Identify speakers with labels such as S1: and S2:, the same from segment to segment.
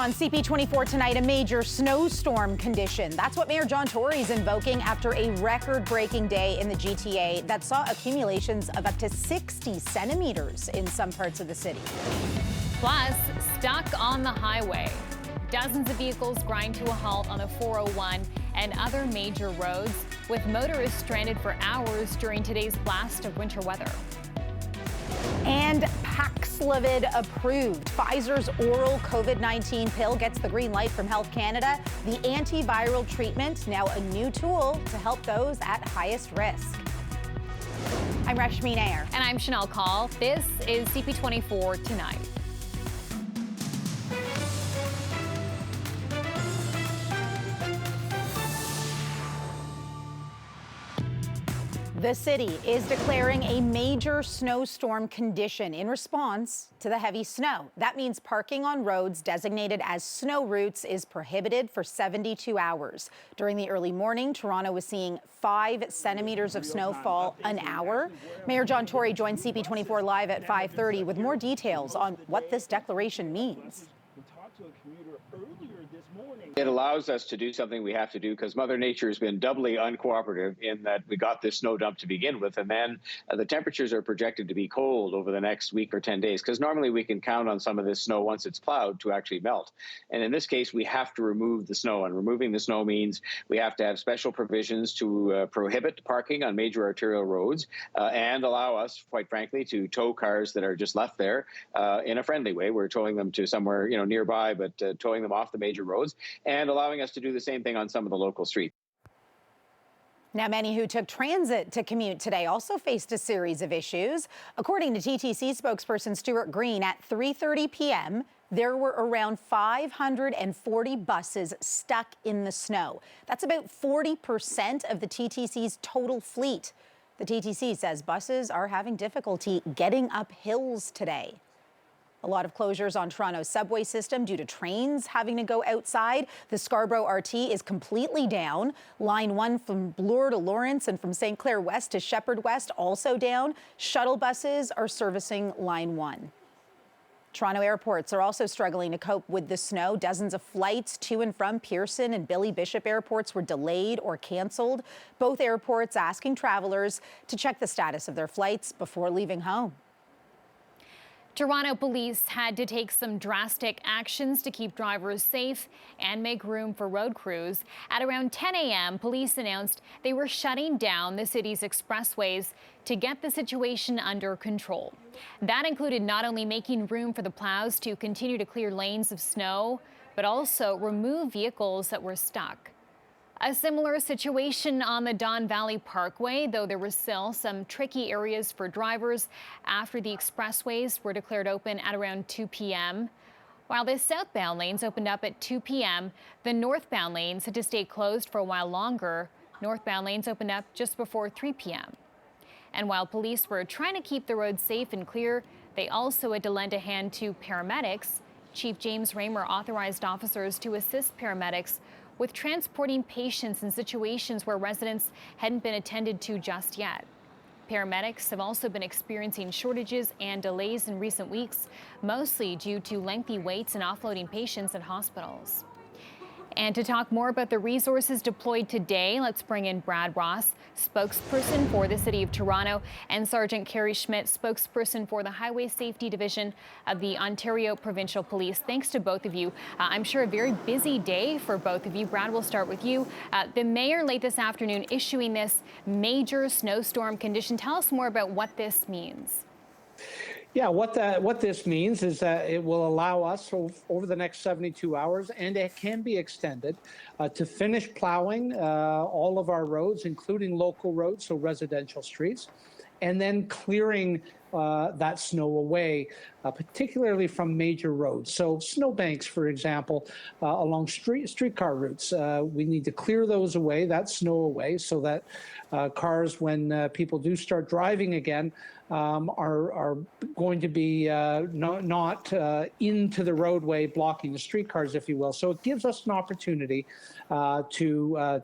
S1: On CP24 tonight, a major snowstorm condition. That's what Mayor John Tory is invoking after a record-breaking day in the GTA that saw accumulations of up to 60 centimeters in some parts of the city.
S2: Plus, stuck on the highway. Dozens of vehicles grind to a halt on the 401 and other major roads, with motorists stranded for hours during today's blast of winter weather.
S1: And Paxlovid approved. Pfizer's oral COVID-19 pill gets the green light from Health Canada. The antiviral treatment, now a new tool to help those at highest risk. I'm Rashmi Nair.
S2: And I'm Chanel Call. This is CP24 Tonight.
S1: The city is declaring a major snowstorm condition in response to the heavy snow. That means parking on roads designated as snow routes is prohibited for 72 hours. During the early morning, Toronto was seeing 5 centimeters of snowfall an hour. Mayor John Tory joins CP24 Live at 5:30 with more details on what this declaration means.
S3: It allows us to do something we have to do because Mother Nature has been doubly uncooperative in that we got this snow dump to begin with, and then the temperatures are projected to be cold over the next week or 10 days because normally we can count on some of this snow once it's plowed to actually melt. And in this case, we have to remove the snow, and removing the snow means we have to have special provisions to prohibit parking on major arterial roads and allow us, quite frankly, to tow cars that are just left there in a friendly way. We're towing them to somewhere nearby, but towing them off the major roads, and allowing us to do the same thing on some of the local streets.
S1: Now, many who took transit to commute today also faced a series of issues. According to TTC spokesperson Stuart Green, at 3:30 p.m., there were around 540 buses stuck in the snow. That's about 40% of the TTC's total fleet. The TTC says buses are having difficulty getting up hills today. A lot of closures on Toronto's subway system due to trains having to go outside. The Scarborough RT is completely down. Line 1 from Bloor to Lawrence and from St. Clair West to Shepherd West also down. Shuttle buses are servicing Line 1. Toronto airports are also struggling to cope with the snow. Dozens of flights to and from Pearson and Billy Bishop airports were delayed or canceled. Both airports asking travelers to check the status of their flights before leaving home.
S2: Toronto police had to take some drastic actions to keep drivers safe and make room for road crews. At around 10 a.m., police announced they were shutting down the city's expressways to get the situation under control. That included not only making room for the plows to continue to clear lanes of snow, but also remove vehicles that were stuck. A similar situation on the Don Valley Parkway, though there were still some tricky areas for drivers after the expressways were declared open at around 2 p.m. While the southbound lanes opened up at 2 p.m., the northbound lanes had to stay closed for a while longer. Northbound lanes opened up just before 3 p.m. And while police were trying to keep the roads safe and clear, they also had to lend a hand to paramedics. Chief James Raymer authorized officers to assist paramedics with transporting patients in situations where residents hadn't been attended to just yet. Paramedics have also been experiencing shortages and delays in recent weeks, mostly due to lengthy waits and offloading patients at hospitals. And to talk more about the resources deployed today, let's bring in Brad Ross, spokesperson for the City of Toronto, and Sergeant Carrie Schmidt, spokesperson for the Highway Safety Division of the Ontario Provincial Police. Thanks to both of you. I'm sure a very busy day for both of you. Brad, we'll start with you. The mayor late this afternoon issuing this major snowstorm condition. Tell us more about what this means.
S4: Yeah, what this means is that it will allow us over the next 72 hours, and it can be extended, to finish plowing all of our roads, including local roads, so residential streets, and then clearing that snow away, particularly from major roads. So snowbanks, for example, along streetcar routes, we need to clear those away, that snow away, so that cars, when people do start driving again, are going to be not into the roadway, blocking the streetcars, if you will. So it gives us an opportunity to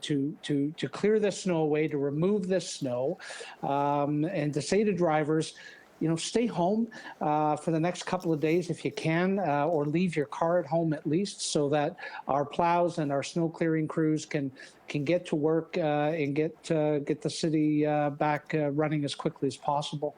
S4: clear this snow away, to remove this snow, and to say to drivers, stay home for the next couple of days if you can, or leave your car at home at least, so that our plows and our snow clearing crews can get to work and get the city back running as quickly as possible.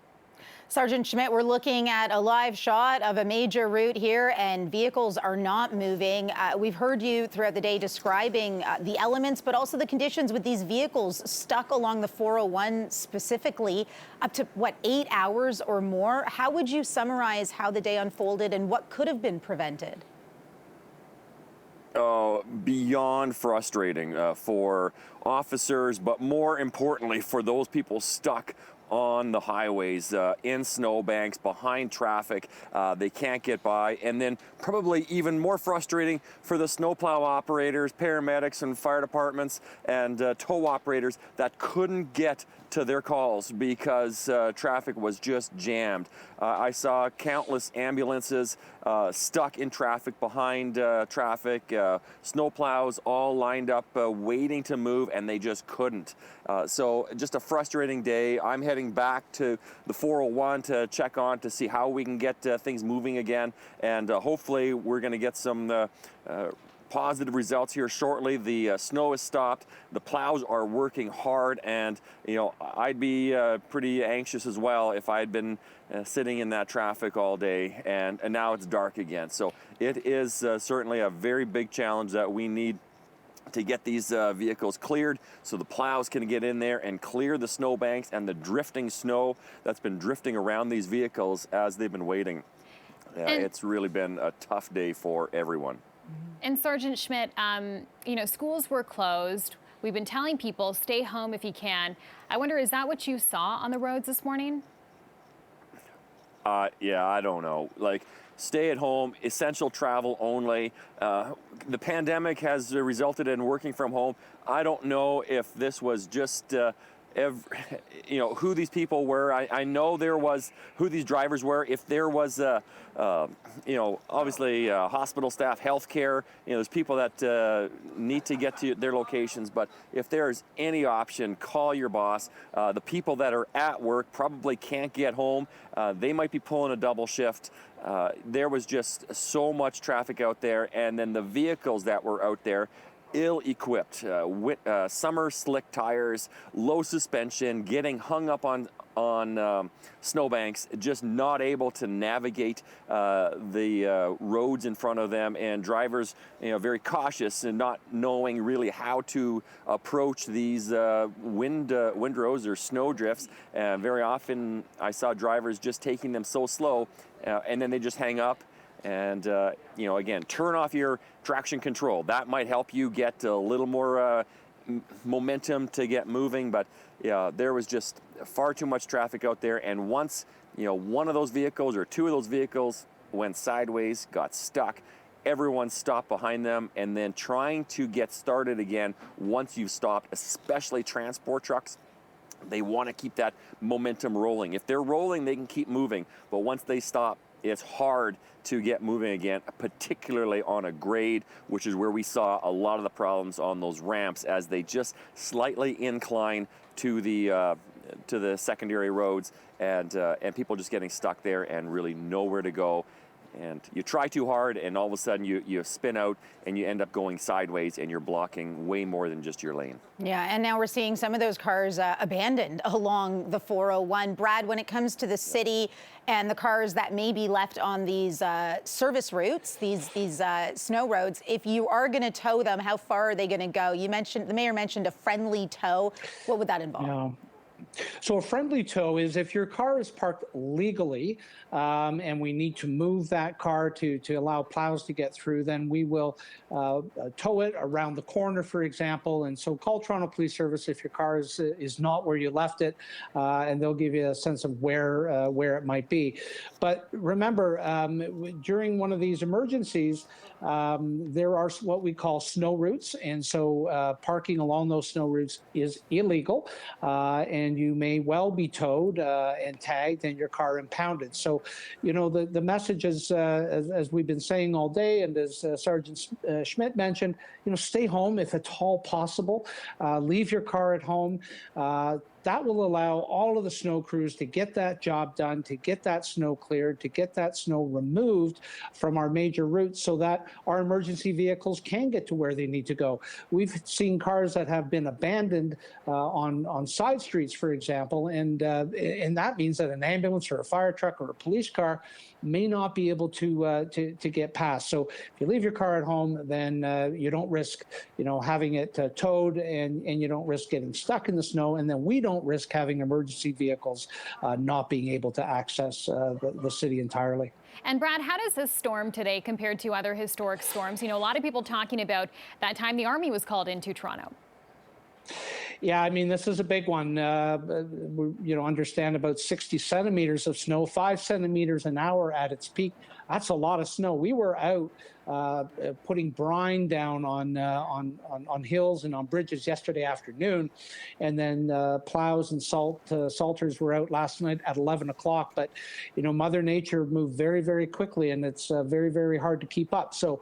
S1: Sergeant Schmidt, we're looking at a live shot of a major route here, and vehicles are not moving. We've heard you throughout the day describing the elements, but also the conditions with these vehicles stuck along the 401 specifically, up to, 8 hours or more? How would you summarize how the day unfolded and what could have been prevented?
S5: Beyond frustrating for officers, but more importantly for those people stuck on the highways, in snowbanks, behind traffic. They can't get by. And then probably even more frustrating for the snowplow operators, paramedics and fire departments and tow operators that couldn't get to their calls because traffic was just jammed. I saw countless ambulances stuck in traffic, behind traffic, snowplows all lined up waiting to move, and they just couldn't. So just a frustrating day. I'm heading back to the 401 to check on to see how we can get things moving again, and hopefully we're going to get some positive results here shortly. The snow has stopped. The plows are working hard, and I'd be pretty anxious as well if I'd been sitting in that traffic all day, and now it's dark again. So it is certainly a very big challenge that we need to get these vehicles cleared so the plows can get in there and clear the snowbanks and the drifting snow that's been drifting around these vehicles as they've been waiting. It's really been a tough day for everyone.
S2: And Sergeant Schmidt, schools were closed. We've been telling people stay home if you can. I wonder, is that what you saw on the roads this morning?
S5: Yeah, I don't know. Stay at home, essential travel only. The pandemic has resulted in working from home. I don't know if this was just who these people were. I know there was who these drivers were. If there was, obviously hospital staff, healthcare, there's people that need to get to their locations. But if there's any option, call your boss. The people that are at work probably can't get home. They might be pulling a double shift. There was just so much traffic out there, and then the vehicles that were out there, ill-equipped, summer slick tires, low suspension, getting hung up on snowbanks, just not able to navigate the roads in front of them, and drivers, very cautious and not knowing really how to approach these windrows or snow drifts. Very often, I saw drivers just taking them so slow, and then they just hang up. And, again, turn off your traction control. That might help you get a little more momentum to get moving. But, yeah, there was just far too much traffic out there. And once, one of those vehicles or two of those vehicles went sideways, got stuck, everyone stopped behind them. And then trying to get started again once you've stopped, especially transport trucks, they want to keep that momentum rolling. If they're rolling, they can keep moving. But once they stop, it's hard to get moving again, particularly on a grade, which is where we saw a lot of the problems on those ramps as they just slightly incline to the secondary roads, and people just getting stuck there and really nowhere to go. And you try too hard, and all of a sudden you spin out and you end up going sideways, and you're blocking way more than just your lane.
S1: Yeah, and now we're seeing some of those cars abandoned along the 401. Brad, when it comes to the city and the cars that may be left on these service routes, these snow roads, if you are going to tow them, how far are they going to go? The mayor mentioned a friendly tow. What would that involve?
S4: Yeah. So a friendly tow is if your car is parked legally and we need to move that car to allow plows to get through, then we will tow it around the corner, for example. And so call Toronto Police Service if your car is not where you left it, and they'll give you a sense of where it might be. But remember, during one of these emergencies, there are what we call snow routes, and so parking along those snow routes is illegal, and you may well be towed and tagged and your car impounded. So, the message is, as we've been saying all day, and as Sergeant Schmidt mentioned, stay home if at all possible. Leave your car at home. That will allow all of the snow crews to get that job done, to get that snow cleared, to get that snow removed from our major routes so that our emergency vehicles can get to where they need to go. We've seen cars that have been abandoned on side streets, for example, and that means that an ambulance or a fire truck or a police car may not be able to get past. So if you leave your car at home, then you don't risk, having it towed, and you don't risk getting stuck in the snow, and then we don't risk having emergency vehicles not being able to access the city entirely.
S2: And Brad, how does this storm today compare to other historic storms? A lot of people talking about that time the Army was called into Toronto.
S4: Yeah, I mean, this is a big one. We, understand about 60 centimeters of snow, 5 centimeters an hour at its peak. That's a lot of snow. We were out putting brine down on hills and on bridges yesterday afternoon, and then plows and salters were out last night at 11 o'clock. But Mother Nature moved very, very quickly, and it's very, very hard to keep up. So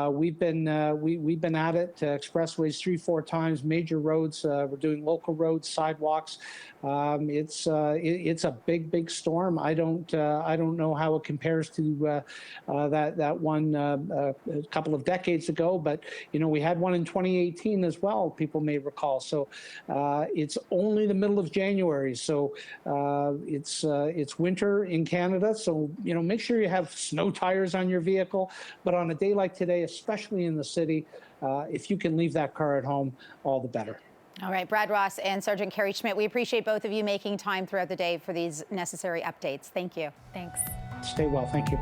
S4: we've been at it. Expressways 3-4 times, major roads. We're doing local roads, sidewalks. It's a big storm. I don't know how it compares to that one a couple of decades ago, but we had one in 2018 as well. People may recall. So it's only the middle of January, so it's winter in Canada. So make sure you have snow tires on your vehicle. But on a day like today, especially in the city, if you can leave that car at home, all the better.
S1: All right, Brad Ross and Sergeant Carrie Schmidt, we appreciate both of you making time throughout the day for these necessary updates. Thank you.
S2: Thanks.
S4: Stay well. Thank you.